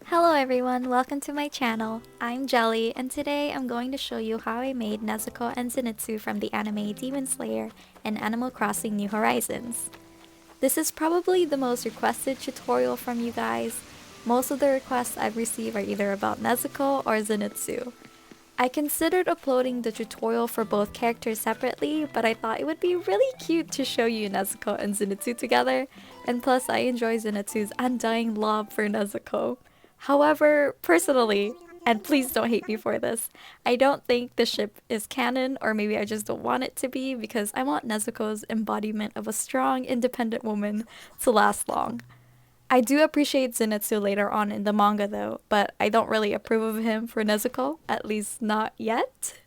Hello everyone, welcome to my channel. I'm Jelly, and today I'm going to show you how I made Nezuko and Zenitsu from the anime Demon Slayer in Animal Crossing New Horizons. This is probably the most requested tutorial from you guys. Most of the requests I've received are either about Nezuko or Zenitsu. I considered uploading the tutorial for both characters separately, but I thought it would be really cute to show you Nezuko and Zenitsu together, and plus I enjoy Zenitsu's undying love for Nezuko. However, personally, and please don't hate me for this, I don't think the ship is canon, or maybe I just don't want it to be because I want Nezuko's embodiment of a strong, independent woman to last long. I do appreciate Zenitsu later on in the manga though, but I don't really approve of him for Nezuko, at least not yet.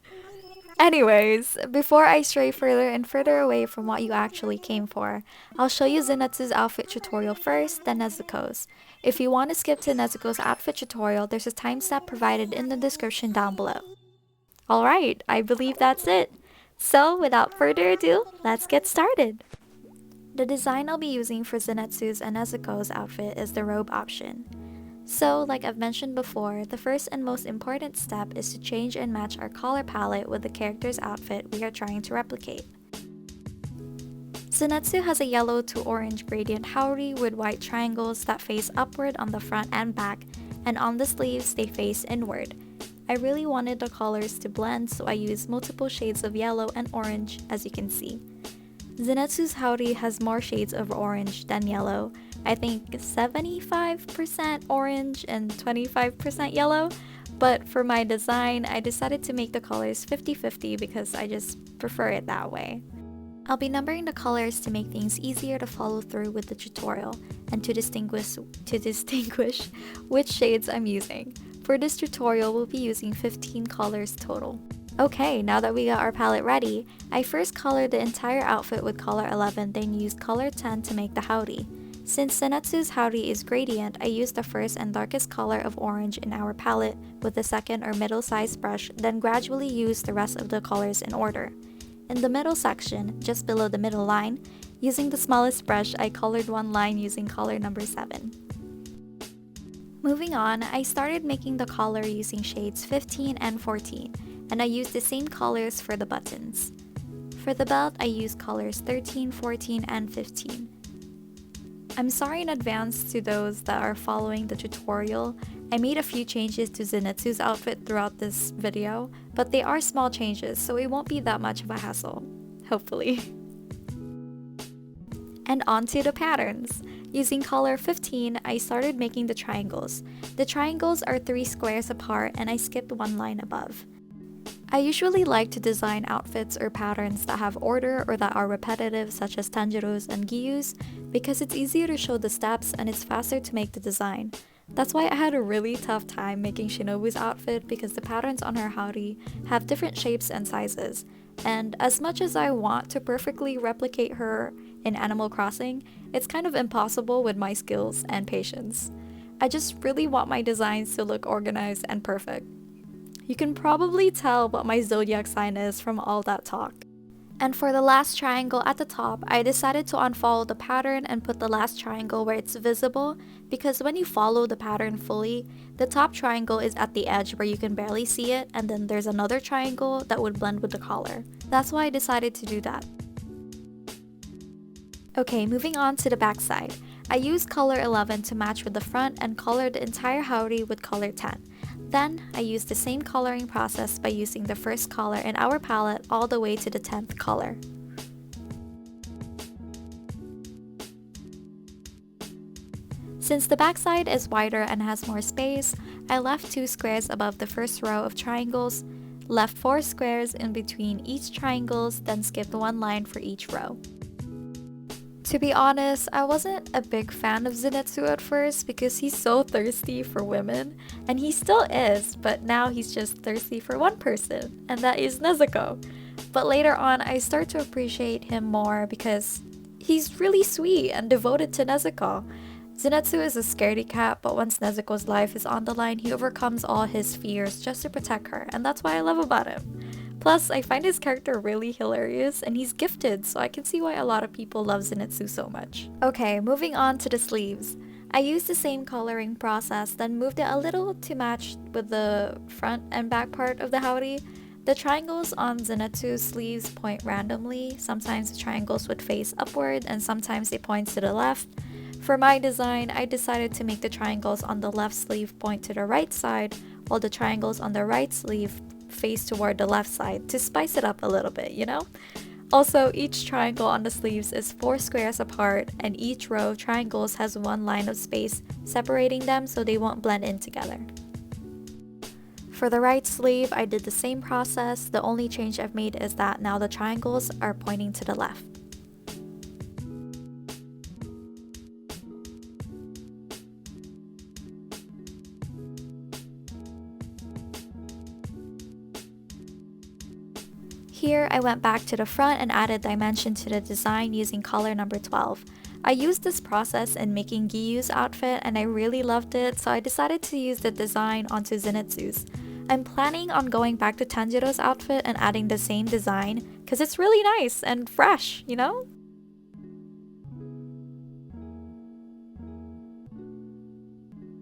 Anyways, before I stray further and further away from what you actually came for, I'll show you Zenitsu's outfit tutorial first, then Nezuko's. If you want to skip to Nezuko's outfit tutorial, there's a timestamp provided in the description down below. Alright, I believe that's it. So without further ado, let's get started! The design I'll be using for Zenitsu's and Nezuko's outfit is the robe option. So, like I've mentioned before, the first and most important step is to change and match our color palette with the character's outfit we are trying to replicate. Zenitsu has a yellow to orange gradient haori with white triangles that face upward on the front and back, and on the sleeves they face inward. I really wanted the colors to blend, so I used multiple shades of yellow and orange, as you can see. Zenitsu's haori has more shades of orange than yellow. I think 75% orange and 25% yellow, but for my design, I decided to make the colors 50-50 because I just prefer it that way. I'll be numbering the colors to make things easier to follow through with the tutorial and to distinguish which shades I'm using. For this tutorial, we'll be using 15 colors total. Okay, now that we got our palette ready, I first colored the entire outfit with color 11, then used color 10 to make the haori. Since Zenitsu's haori is gradient, I used the first and darkest color of orange in our palette with the second or middle-sized brush, then gradually used the rest of the colors in order. In the middle section, just below the middle line, using the smallest brush, I colored one line using color number 7. Moving on, I started making the collar using shades 15 and 14, and I used the same colors for the buttons. For the belt, I used colors 13, 14, and 15. I'm sorry in advance to those that are following the tutorial. I made a few changes to Zenitsu's outfit throughout this video, but they are small changes, so it won't be that much of a hassle. Hopefully. And on to the patterns. Using color 15, I started making the triangles. The triangles are 3 squares apart and I skipped one line above. I usually like to design outfits or patterns that have order or that are repetitive, such as Tanjiro's and Gyu's, because it's easier to show the steps and it's faster to make the design. That's why I had a really tough time making Shinobu's outfit because the patterns on her haori have different shapes and sizes. And as much as I want to perfectly replicate her in Animal Crossing, it's kind of impossible with my skills and patience. I just really want my designs to look organized and perfect. You can probably tell what my zodiac sign is from all that talk. And for the last triangle at the top, I decided to unfollow the pattern and put the last triangle where it's visible, because when you follow the pattern fully, the top triangle is at the edge where you can barely see it, and then there's another triangle that would blend with the collar. That's why I decided to do that. Okay, moving on to the back side. I used color 11 to match with the front and colored the entire haori with color 10. Then, I used the same coloring process by using the first color in our palette all the way to the 10th color. Since the backside is wider and has more space, I left 2 squares above the first row of triangles, left 4 squares in between each triangles, then skipped one line for each row. To be honest, I wasn't a big fan of Zenitsu at first because he's so thirsty for women, and he still is, but now he's just thirsty for one person, and that is Nezuko. But later on, I start to appreciate him more because he's really sweet and devoted to Nezuko. Zenitsu is a scaredy cat, but once Nezuko's life is on the line, he overcomes all his fears just to protect her, and that's what I love about him. Plus, I find his character really hilarious, and he's gifted, so I can see why a lot of people love Zenitsu so much. Okay, moving on to the sleeves. I used the same coloring process, then moved it a little to match with the front and back part of the haori. The triangles on Zenitsu's sleeves point randomly. Sometimes the triangles would face upward and sometimes they point to the left. For my design, I decided to make the triangles on the left sleeve point to the right side, while the triangles on the right sleeve face toward the left side to spice it up a little bit, you know? Also, each triangle on the sleeves is 4 squares apart, and each row of triangles has one line of space separating them so they won't blend in together. For the right sleeve, I did the same process. The only change I've made is that now the triangles are pointing to the left. Here, I went back to the front and added dimension to the design using color number 12. I used this process in making Giyu's outfit and I really loved it, so I decided to use the design onto Zenitsu's. I'm planning on going back to Tanjiro's outfit and adding the same design because it's really nice and fresh, you know?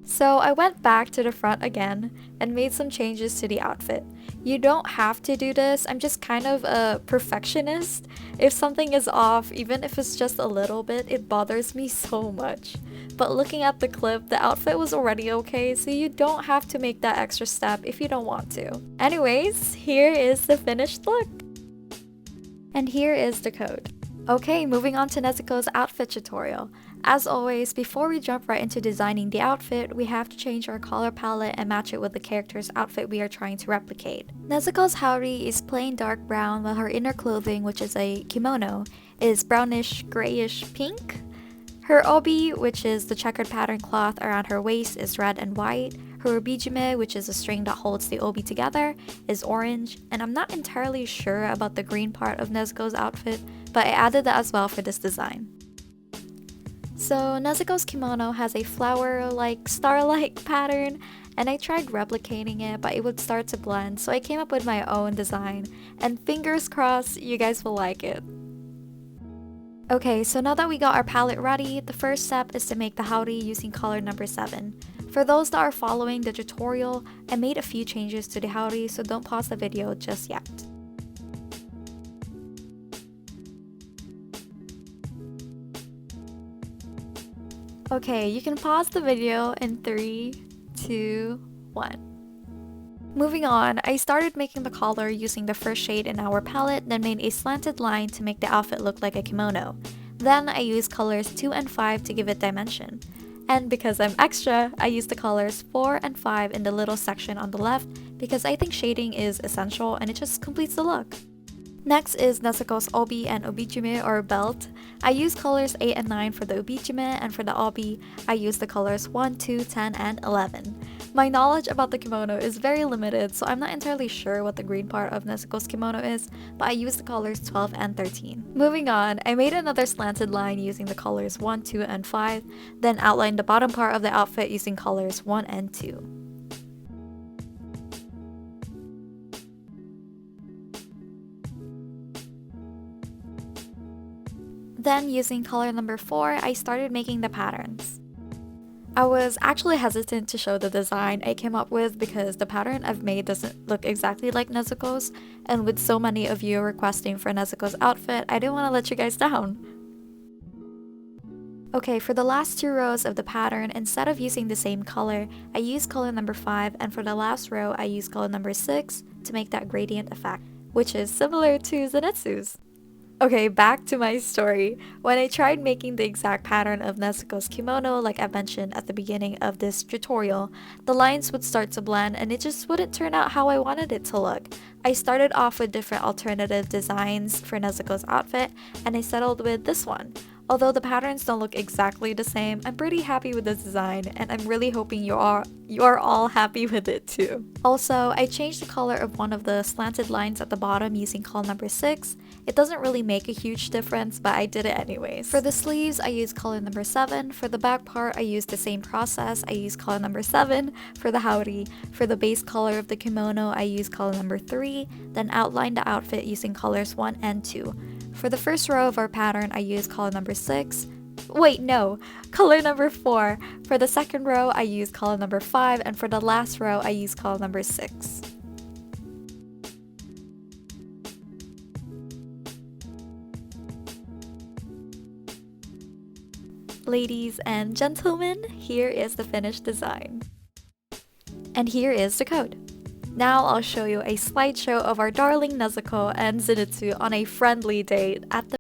So I went back to the front again and made some changes to the outfit. You don't have to do this, I'm just kind of a perfectionist. If something is off, even if it's just a little bit, it bothers me so much. But looking at the clip, the outfit was already okay, so you don't have to make that extra step if you don't want to. Anyways, here is the finished look. And here is the code. Okay, moving on to Nezuko's outfit tutorial. As always, before we jump right into designing the outfit, we have to change our color palette and match it with the character's outfit we are trying to replicate. Nezuko's haori is plain dark brown, while her inner clothing, which is a kimono, is brownish grayish pink. Her obi, which is the checkered pattern cloth around her waist, is red and white. Her obijime, which is a string that holds the obi together, is orange, and I'm not entirely sure about the green part of Nezuko's outfit, but I added that as well for this design. So Nezuko's kimono has a flower-like, star-like pattern, and I tried replicating it, but it would start to blend, so I came up with my own design, and fingers crossed you guys will like it. Okay, so now that we got our palette ready, the first step is to make the haori using color number 7. For those that are following the tutorial, I made a few changes to the haori, so don't pause the video just yet. Okay, you can pause the video in 3, 2, 1. Moving on, I started making the collar using the first shade in our palette, then made a slanted line to make the outfit look like a kimono. Then I used colors 2 and 5 to give it dimension. And because I'm extra, I used the colors 4 and 5 in the little section on the left because I think shading is essential and it just completes the look. Next is Nezuko's obi and obijime or belt. I used colors 8 and 9 for the obijime, and for the obi, I used the colors 1, 2, 10, and 11. My knowledge about the kimono is very limited, so I'm not entirely sure what the green part of Nezuko's kimono is, but I used the colors 12 and 13. Moving on, I made another slanted line using the colors 1, 2, and 5, then outlined the bottom part of the outfit using colors 1 and 2. Then, using color number 4, I started making the patterns. I was actually hesitant to show the design I came up with because the pattern I've made doesn't look exactly like Nezuko's, and with so many of you requesting for Nezuko's outfit, I didn't want to let you guys down. Okay, for the last 2 rows of the pattern, instead of using the same color, I used color number 5, and for the last row, I used color number 6 to make that gradient effect, which is similar to Zenitsu's. Okay, back to my story. When I tried making the exact pattern of Nezuko's kimono like I mentioned at the beginning of this tutorial, the lines would start to blend and it just wouldn't turn out how I wanted it to look. I started off with different alternative designs for Nezuko's outfit and I settled with this one. Although the patterns don't look exactly the same, I'm pretty happy with this design and I'm really hoping you are all happy with it too. Also, I changed the color of one of the slanted lines at the bottom using color number 6. It doesn't really make a huge difference, but I did it anyways. For the sleeves, I used color number 7. For the back part, I used the same process. I used color number 7 for the haori. For the base color of the kimono, I used color number 3, then outlined the outfit using colors 1 and 2. For the first row of our pattern, I used color number 6. Wait, no. Color number 4. For the second row, I use color number 5, and for the last row, I use color number 6. Ladies and gentlemen, here is the finished design. And here is the code. Now I'll show you a slideshow of our darling Nezuko and Zenitsu on a friendly date at the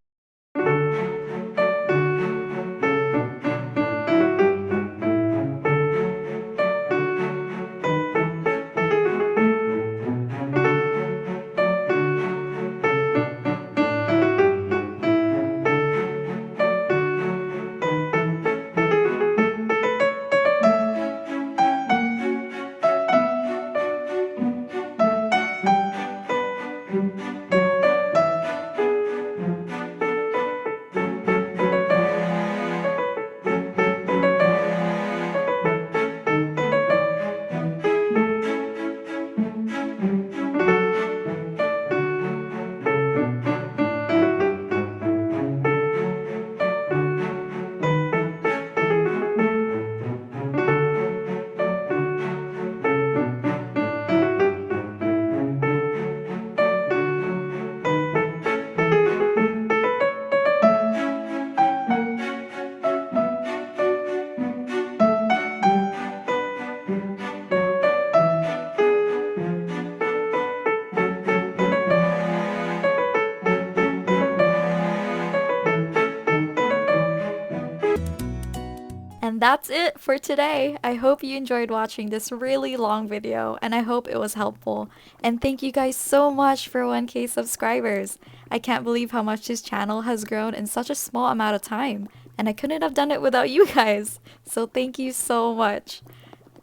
And that's it for today. I hope you enjoyed watching this really long video, and I hope it was helpful. And thank you guys so much for 1K subscribers. I can't believe how much this channel has grown in such a small amount of time, and I couldn't have done it without you guys. So thank you so much.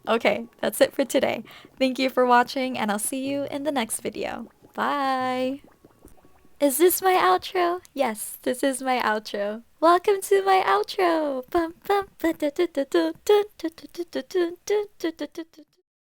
Okay, that's it for today. Thank you for watching, and I'll see you in the next video. Bye! Is this my outro? Yes, this is my outro. Welcome to my outro! Bum, bum, ba, da, da, da, da, da, da, da, da, da, da, da, da, da, da, da.